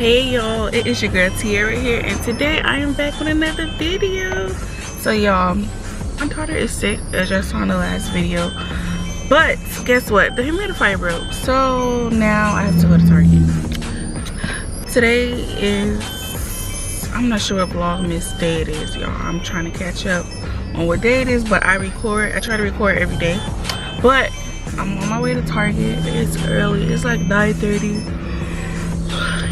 Hey y'all, it is your girl Tiara here, and today I am back with another video. So y'all, my daughter is sick, as y'all saw in the last video, but guess what, the humidifier broke, so now I have to go to Target. Today is, I'm not sure what Vlogmas day it is, y'all. I'm trying to catch up on what day it is, but I try to record every day. But I'm on my way to Target. It's early, it's like 9:30.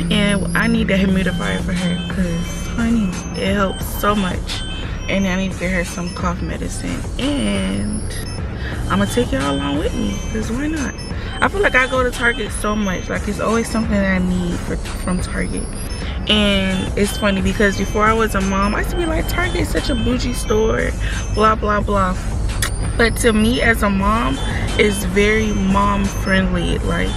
And I need the humidifier for her because, honey, it helps so much. And I need to get her some cough medicine. And I'm going to take y'all along with me because why not? I feel like I go to Target so much. Like, it's always something that I need from Target. And it's funny because before I was a mom, I used to be like, Target is such a bougie store, blah, blah, blah. But to me as a mom, it's very mom friendly. Like,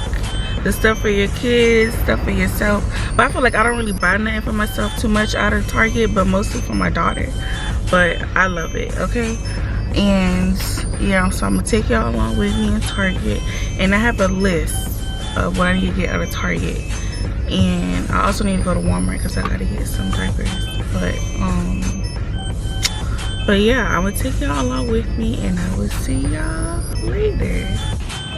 the stuff for your kids, stuff for yourself. But I feel like I don't really buy nothing for myself too much out of Target, but mostly for my daughter. But I love it, okay? And yeah, so I'm gonna take y'all along with me in Target. And I have a list of what I need to get out of Target. And I also need to go to Walmart because I gotta get some diapers. But yeah, I'm gonna take y'all along with me and I will see y'all later.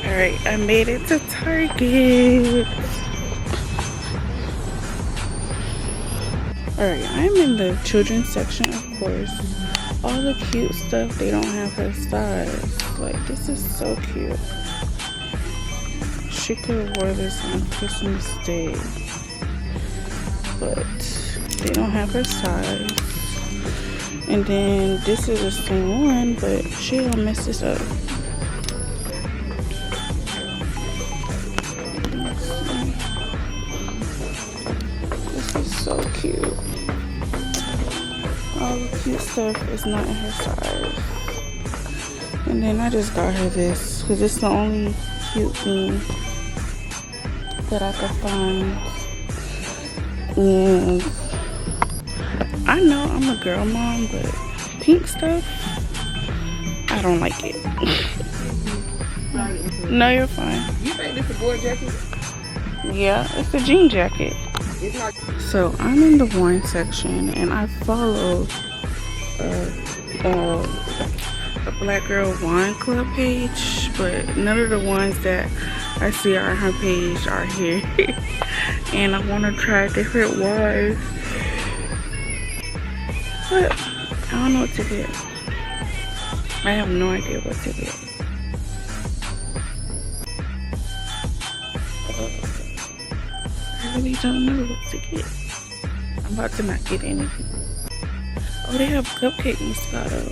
Alright, I made it to Target. Alright, I'm in the children's section, of course. All the cute stuff, they don't have her size. Like, this is so cute. She could have wore this on Christmas Day. But they don't have her size. And then this is the same one, but she gonna mess this up. So cute. All the cute stuff is not in her size. And then I just got her this because it's the only cute thing that I could find. And I know I'm a girl mom, but pink stuff, I don't like it. No, you're fine. You think this is a boy jacket? Yeah, it's a jean jacket. So I'm in the wine section and I follow a Black Girl Wine Club page, but none of the ones that I see on her page are here. And I want to try different wines, but I don't know what to get. I have no idea what to get. I really don't know what to get. I'm about to not get anything. Oh, they have cupcake Moscato.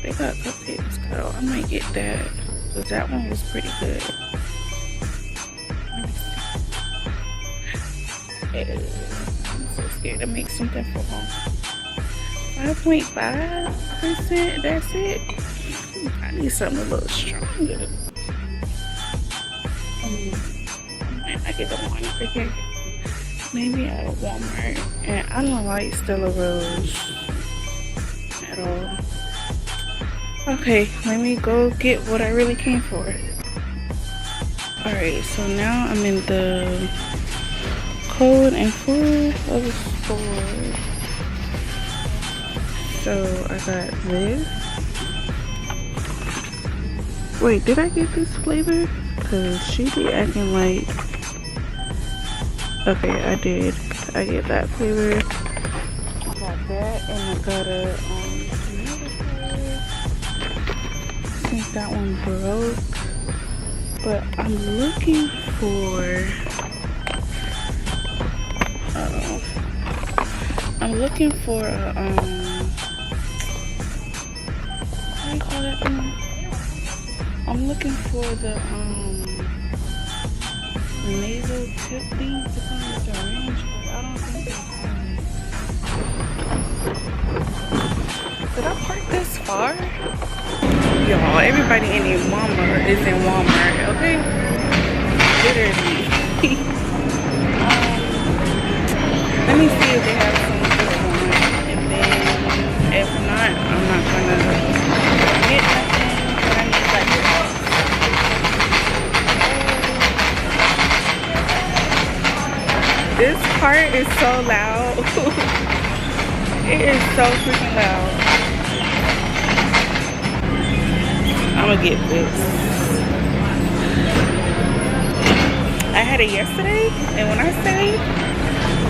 They got cupcake Moscato. I might get that because that one was pretty good. Let me see. I'm so scared to make something for home. 5.5%. That's it. I need something a little stronger. I get the one over here. Maybe out of Walmart. And I don't like Stella Rose at all. Okay, let me go get what I really came for. Alright, so now I'm in the code and food of the store. So I got this. Wait, did I get this flavor? Cause she be acting like, okay, I did. I get that flavor. I got that, and I got a another flavor. Since that one broke, but I'm looking for. I'm looking for a what do you call that thing? I'm looking for the nasal tip thing to come with the range, but I don't think they have it. Did I park this far? Y'all, everybody in a Walmart is in Walmart, okay? Literally. Let me see if they have some good ones, and then if not, I'm not gonna get nothing, but I need like It is so loud. It is so freaking loud. I'm gonna get this. I had it yesterday, and when I say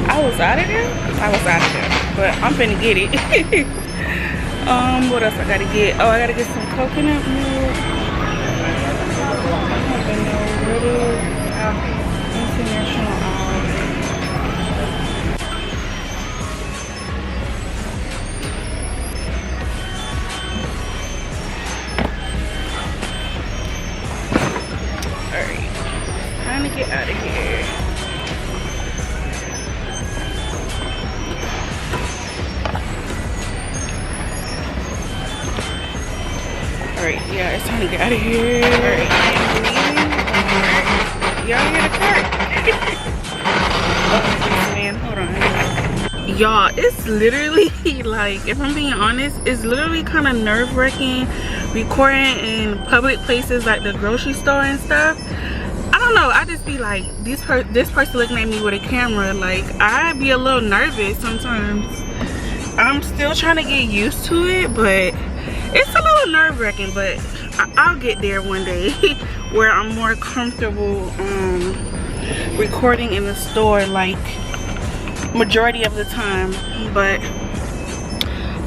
I was out of there, I was out of there. But I'm finna get it. What else I gotta get? Oh, I gotta get some coconut milk. International olive. Alright, time to get out of here. Alright, yeah, it's time to get out of here. Alright, I am leaving. Y'all hear the cart? Oh, man, hold on. Y'all, it's literally like, if I'm being honest, it's literally kind of nerve-wracking recording in public places like the grocery store and stuff. I don't know, I just be like, this person looking at me with a camera, like, I be a little nervous sometimes. I'm still trying to get used to it, but it's a little nerve-wracking, but I'll get there one day where I'm more comfortable recording in the store, like majority of the time. But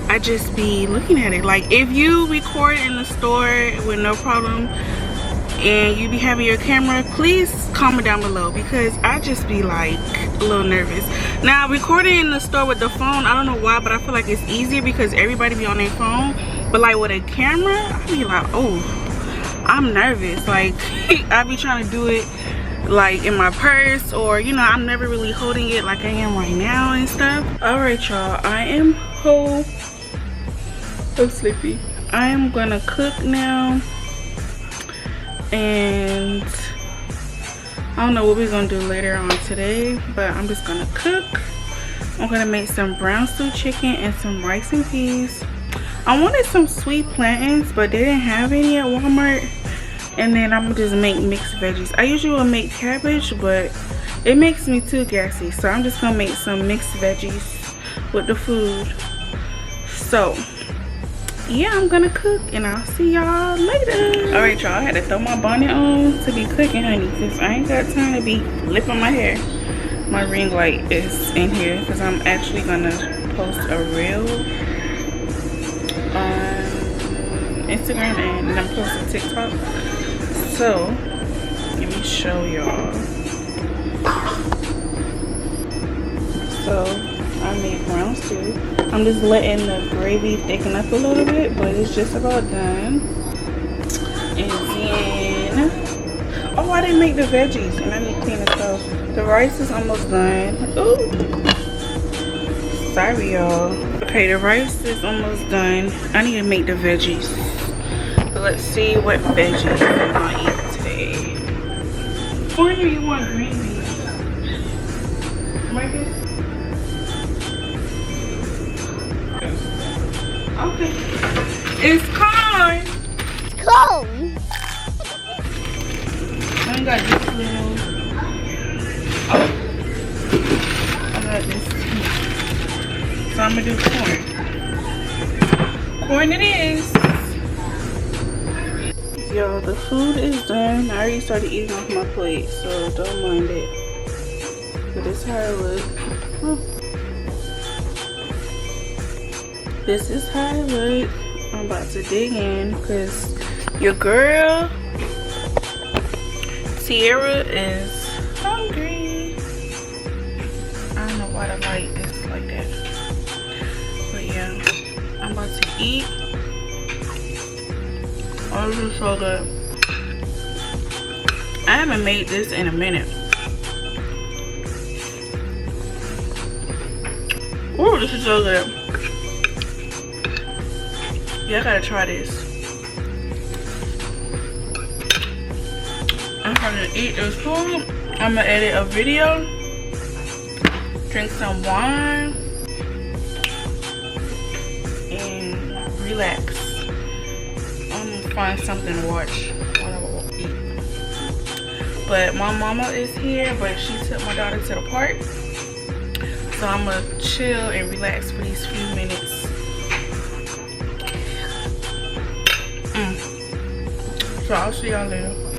I just be looking at it, like if you record in the store with no problem and you be having your camera, please comment down below, because I just be like a little nervous. Now recording in the store with the phone, I don't know why, but I feel like it's easier because everybody be on their phone. But like with a camera, I be like, oh, I'm nervous. Like I be trying to do it like in my purse, or you know, I'm never really holding it like I am right now and stuff. All right, y'all, I am so sleepy. I am gonna cook now, and I don't know what we're gonna do later on today, but I'm just gonna cook. I'm gonna make some brown stew chicken and some rice and peas. I wanted some sweet plantains, but they didn't have any at Walmart. And then I'm gonna just make mixed veggies. I usually will make cabbage, but it makes me too gassy, so I'm just gonna make some mixed veggies with the food. So yeah, I'm gonna cook and I'll see y'all later. All right, y'all, I had to throw my bonnet on to be cooking, honey, because I ain't got time to be flipping my hair. My ring light is in here because I'm actually gonna post a reel on Instagram, and then I'm posting TikTok. So let me show y'all. So I made brown stew. I'm just letting the gravy thicken up a little bit, but it's just about done. And then, oh, I didn't make the veggies, and I need to clean the stove. The rice is almost done. Ooh, sorry y'all. Okay, the rice is almost done. I need to make the veggies. So let's see what veggies I'm gonna eat today. Or do you want green beans? Marcus? Okay. It's corn. It's corn. I got this little. Oh. I got this. So I'm gonna do corn. Corn it is. Yo, the food is done. I already started eating off my plate, so don't mind it. But this is how it looks. Oh. This is how it looks. I'm about to dig in because your girl Tiara is hungry. I don't know why the light is like that. But yeah, I'm about to eat. Oh, this is so good. I haven't made this in a minute. Oh, this is so good. Yeah, I gotta try this. I'm gonna eat this food. I'm gonna edit a video, drink some wine, and relax. I'm gonna find something to watch while I will eat. But my mama is here, but she took my daughter to the park. So I'm gonna chill and relax for these few minutes. So I'll see y'all later.